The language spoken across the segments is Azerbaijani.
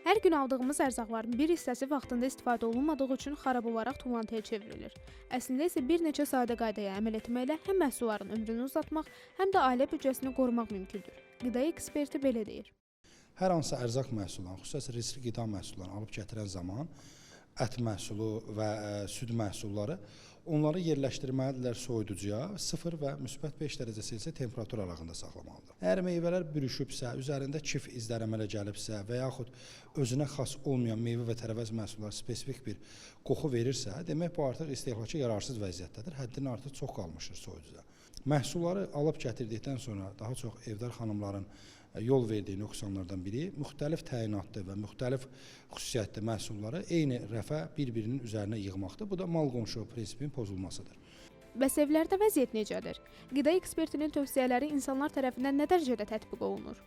Hər gün aldığımız ərzaqların bir hissəsi vaxtında istifadə olunmadığı üçün xarab olaraq tullantıya çevrilir. Əslində isə bir neçə sadə qaydaya əməl etməklə həm məhsulların ömrünü uzatmaq, həm də ailə büdcəsini qorumaq mümkündür. Qida eksperti belə deyir. Hər hansı ərzaq məhsullarını, xüsusən riskli qida məhsullarını alıb gətirən zaman ət məhsulu və süd məhsulları onları yerləşdirməlidirlər soyuducuya 0 və müsbət 5 dərəcə Selsiya temperatur aralığında saxlamalıdır. Əgər meyvələr bürüşübsə, üzərində kif izləri əmələ gəlibsə və yaxud özünə xas olmayan meyvə və tərəvəz məhsulları spesifik bir qoxu verirsə, demək bu artıq istehlaka yararsız vəziyyətdədir. Həddindən artıq çox qalmışdır soyuducuda. Məhsulları alıb gətirdikdən sonra daha çox evdar xanımların yol verdiyi nöqsanlardan biri müxtəlif təyinatlı və müxtəlif xüsusiyyətli məhsulları eyni rəfə bir-birinin üzərinə yığmaqdır. Bu da mal qonşu prinsipinin pozulmasıdır. Bəs evlərdə vəziyyət necədir? Qida ekspertinin tövsiyələri insanlar tərəfindən nə dərəcədə tətbiq olunur?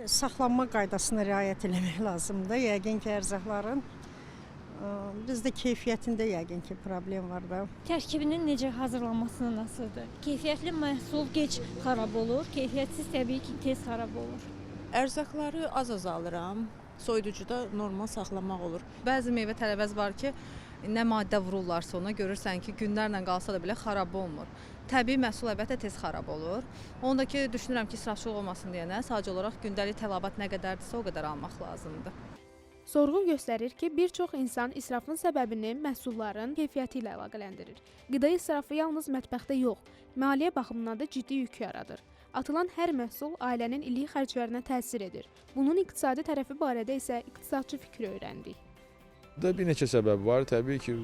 Saxlanma qaydasına riayət etmək lazımdır. Yəqin ki, ərzaqların bizdə keyfiyyətində yəqin ki, problem var da. Tərkibinin necə hazırlanmasından asılıdır. Keyfiyyətli məhsul gec xarab olur, keyfiyyətsiz təbii ki, tez xarab olur. Ərzaqları az alıram. Soyuducuda normal saxlamaq olur. Bəzi meyvə tərəvəz var ki, nə maddə vururlarsa ona görürsən ki, günlərlə qalsa da belə xarab olmur. Təbii məhsul əlbəttə tez xarab olur. Onu da ki, düşünürəm ki, israfçılıq olmasın deyənə sadəcə olaraq gündəlik tələbat nə qədərdirsə o qədər almaq lazımdır. Sorğu göstərir ki, bir çox insan israfın səbəbini məhsulların keyfiyyəti ilə əlaqələndirir. Qida israfı yalnız mətbəxdə yox, maliyyə baxımından da ciddi yük yaradır. Atılan hər məhsul ailənin illik xərclərinə təsir edir. Bunun iqtisadi tərəfi barədə isə iqtisadçı fikri öyrəndik. Burada bir neçə səbəb var. Təbii ki,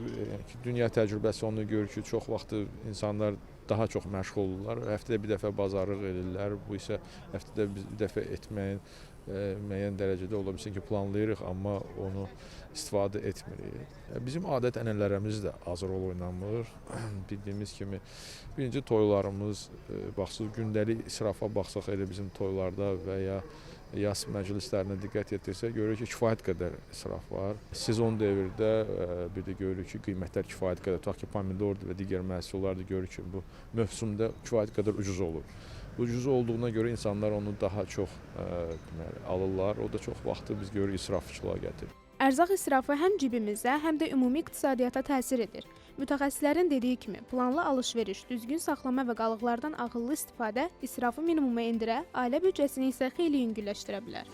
dünya təcrübəsi onu görür ki, çox vaxtı insanlar daha çox məşğul olurlar. Həftədə bir dəfə bazarlıq edirlər. Bu isə həftədə bir dəfə etməyin müəyyən dərəcədə ola bilsin ki, planlayırıq, amma onu istifadə etmirik. Bizim adət-ənənələrimiz də az rol oynamır. Bildiyimiz kimi, birinci toylarımız, baxsaq gündəlik israfa baxsaq elə bizim toylarda və ya yas məclislərinə diqqət yetirsək, görürük ki, kifayət qədər israf var. Sezon dövrdə bir də görürük ki, qiymətlər kifayət qədər, tutaq ki, pomidordur və digər məhsullarda görürük ki, bu mövsümdə kifayət qədər ucuz olur. Ucuz olduğuna görə insanlar onu daha çox alırlar. O da çox vaxtı biz görürük israfçılığa gətirir. Ərzaq israfı həm cibimizə, həm də ümumi iqtisadiyyata təsir edir. Mütəxəssislərin dediyi kimi, planlı alış-veriş, düzgün saxlama və qalıqlardan ağıllı istifadə israfı minimuma endirə, ailə büdcəsini isə xeyli yüngülləşdirə bilər.